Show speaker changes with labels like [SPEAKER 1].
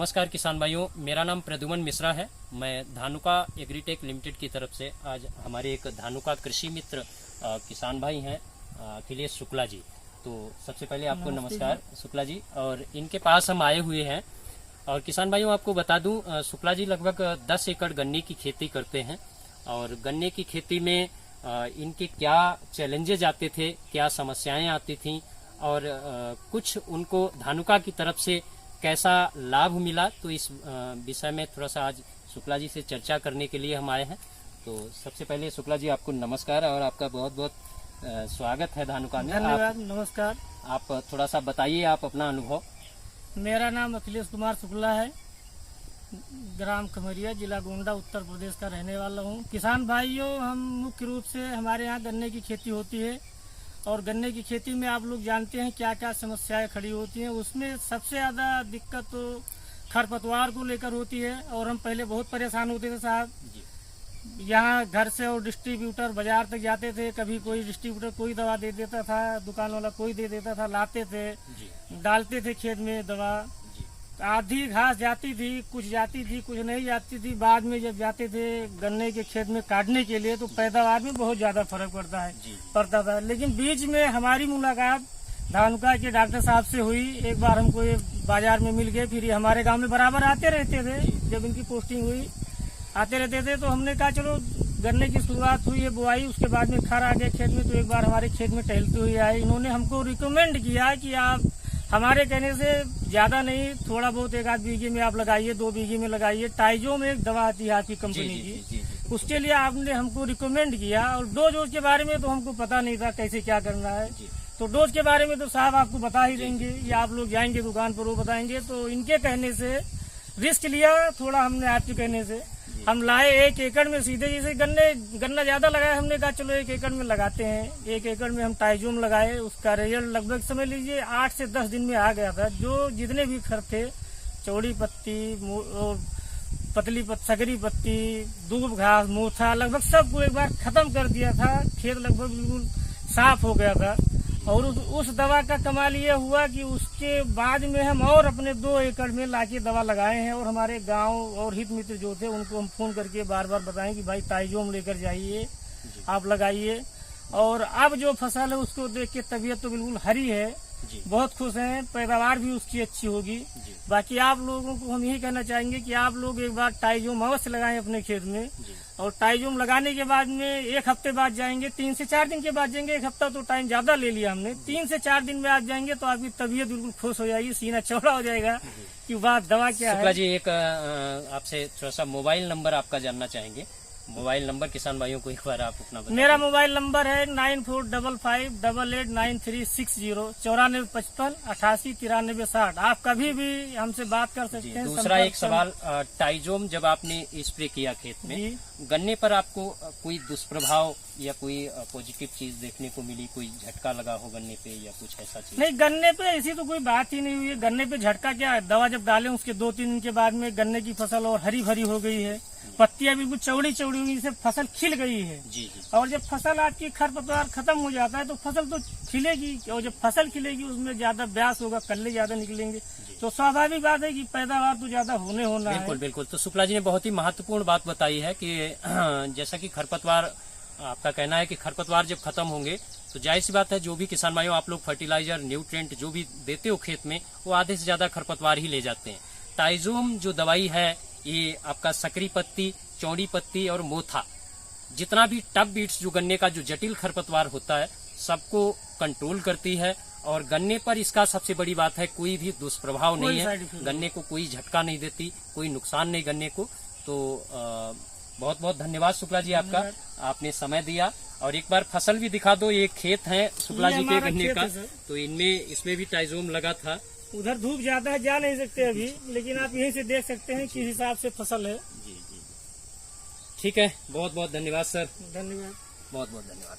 [SPEAKER 1] नमस्कार किसान भाइयों, मेरा नाम प्रद्युमन मिश्रा है। मैं धानुका एग्रीटेक लिमिटेड की तरफ से आज हमारे एक धानुका कृषि मित्र किसान भाई हैं अखिलेश शुक्ला जी। तो सबसे पहले आपको नमस्कार शुक्ला जी। और इनके पास हम आए हुए हैं। और किसान भाइयों आपको बता दूं, शुक्ला जी लगभग 10 एकड़ गन्ने की खेती करते हैं। और गन्ने की खेती में इनके क्या चैलेंजेज आते थे, क्या समस्याएं आती थीं और कुछ उनको धानुका की तरफ से कैसा लाभ मिला, तो इस विषय में थोड़ा सा आज शुक्ला जी से चर्चा करने के लिए हम आए हैं। तो सबसे पहले शुक्ला जी आपको नमस्कार और आपका बहुत बहुत स्वागत है धानुका में।
[SPEAKER 2] धन्यवाद। नमस्कार।
[SPEAKER 1] आप थोड़ा सा बताइए आप अपना अनुभव।
[SPEAKER 2] मेरा नाम अखिलेश कुमार शुक्ला है, ग्राम खमरिया, जिला गोंडा, उत्तर प्रदेश का रहने वाला हूँ। किसान भाइयों, हम मुख्य रूप से हमारे यहाँ गन्ने की खेती होती है और गन्ने की खेती में आप लोग जानते हैं क्या क्या समस्याएं खड़ी होती हैं। उसमें सबसे ज़्यादा दिक्कत तो खरपतवार को लेकर होती है और हम पहले बहुत परेशान होते थे साहब। यहाँ घर से और डिस्ट्रीब्यूटर बाजार तक जाते थे, कभी कोई डिस्ट्रीब्यूटर कोई दवा दे देता था, दुकान वाला कोई दे देता था, लाते थे, डालते थे खेत में दवा। आधी घास जाती थी, कुछ जाती थी, कुछ नहीं जाती थी। बाद में जब जाते थे गन्ने के खेत में काटने के लिए तो पैदावार में बहुत ज्यादा फर्क पड़ता था। लेकिन बीच में हमारी मुलाकात धानुका के डॉक्टर साहब से हुई। एक बार हमको ये बाजार में मिल गए, फिर ये हमारे गांव में बराबर आते रहते थे। जब इनकी पोस्टिंग हुई आते रहते थे तो हमने कहा चलो गन्ने की शुरुआत हुई है, बुआई, उसके बाद में खर आ गए खेत में। तो एक बार हमारे खेत में टहलते हुए आए, इन्होंने हमको रिकमेंड किया कि आप हमारे कहने से ज्यादा नहीं, थोड़ा बहुत 1-8 बीघे में आप लगाइए, 2 बीघे में लगाइए। टाइजो में एक दवा आती है आपकी कंपनी की, उसके लिए आपने हमको रिकमेंड किया। और डोज के बारे में तो हमको पता नहीं था कैसे क्या करना है। तो डोज के बारे में तो साहब आपको बता ही देंगे, या आप लोग जाएंगे दुकान पर वो बताएंगे। तो इनके कहने से रिस्क लिया थोड़ा हमने, आपके कहने से हम लाए 1 एकड़ में सीधे। जैसे गन्ना ज्यादा लगाया, हमने कहा चलो 1 एकड़ में लगाते हैं। 1 एकड़ में हम टाइजोम लगाए, उसका रिजल्ट लगभग समझ लीजिए 8 से 10 दिन में आ गया था। जो जितने भी खर थे, चौड़ी पत्ती और पतली सकरी पत्ती, दूब घास, मोथा, लगभग सबको एक बार खत्म कर दिया था। खेत लगभग बिल्कुल साफ हो गया था। और उस दवा का कमाल ये हुआ कि उसके बाद में हम और अपने 2 एकड़ में लाके दवा लगाए हैं। और हमारे गांव और हित मित्र जो थे उनको हम फोन करके बार बार बताएं कि भाई टाइजोम लेकर जाइए, आप लगाइए। और अब जो फसल है उसको देख के तबीयत तो बिल्कुल हरी है, बहुत खुश हैं, पैदावार भी उसकी अच्छी होगी। बाकी आप लोगों को हम यही कहना चाहेंगे कि आप लोग एक बार टाइजोम अवश्य लगाएं अपने खेत में। और टाइजोम लगाने के बाद में 1 हफ्ते बाद जाएंगे, 3 से 4 दिन के बाद जाएंगे। 1 हफ्ता तो टाइम ज्यादा ले लिया हमने। 3 से 4 दिन में आप जाएंगे तो आपकी तबीयत बिल्कुल खुश हो जाएगी, सीना चौड़ा हो जाएगा कि वाह दवा क्या है।
[SPEAKER 1] शुक्ला जी, एक आपसे थोड़ा सा मोबाइल नंबर आपका जानना चाहेंगे। मोबाइल नंबर किसान भाइयों को एक बार आप अपना बताइए।
[SPEAKER 2] मेरा मोबाइल नंबर है 9455889360, 9455889360। आप कभी भी हमसे बात कर सकते हैं।
[SPEAKER 1] दूसरा एक सवाल, टाइजोम जब आपने स्प्रे किया खेत में, गन्ने पर आपको कोई दुष्प्रभाव या कोई पॉजिटिव चीज देखने को मिली? कोई झटका लगा हो गन्ने पे या कुछ ऐसा चीज?
[SPEAKER 2] नहीं, गन्ने पे ऐसी तो कोई बात ही नहीं हुई है। गन्ने पे झटका क्या है, दवा जब डाले उसके 2-3 दिन के बाद में गन्ने की फसल और हरी भरी हो गई है, पत्तियां बिल्कुल चौड़ी चौड़ी हुई से फसल खिल गई है। और जब फसल आपकी खरपतवार खत्म हो जाता है तो फसल तो खिलेगी, और जब फसल खिलेगी उसमें ज्यादा ब्यास होगा, कल्ले ज्यादा निकलेंगे, तो स्वाभाविक बात है कि पैदावार तो ज्यादा होना है।
[SPEAKER 1] बिल्कुल बिल्कुल। तो शुक्ला जी ने बहुत ही महत्वपूर्ण बात बताई है कि जैसा कि खरपतवार, आपका कहना है कि खरपतवार जब खत्म होंगे तो जाहिर सी बात है जो भी किसान भाइयों आप लोग फर्टिलाइजर, न्यूट्रिएंट जो भी देते हो खेत में, वो आधे से ज्यादा खरपतवार ही ले जाते हैं। टाइजोम जो दवाई है, ये आपका सकरी पत्ती, चौड़ी पत्ती और मोथा, जितना भी टब बीट्स जो गन्ने का जो जटिल खरपतवार होता है, सबको कंट्रोल करती है। और गन्ने पर इसका सबसे बड़ी बात है कोई भी दुष्प्रभाव नहीं है, गन्ने को कोई झटका नहीं देती, कोई नुकसान नहीं गन्ने को। तो बहुत बहुत धन्यवाद शुक्ला जी आपका, आपने समय दिया। और एक बार फसल भी दिखा दो, ये खेत है शुक्ला जी के गन्ने का, तो इसमें भी टाइजोम लगा था।
[SPEAKER 2] उधर धूप ज्यादा है, जा नहीं सकते अभी, लेकिन आप यहीं से देख सकते हैं किस हिसाब से फसल है।
[SPEAKER 1] जी। ठीक है, बहुत बहुत धन्यवाद सर।
[SPEAKER 2] धन्यवाद,
[SPEAKER 1] बहुत बहुत धन्यवाद।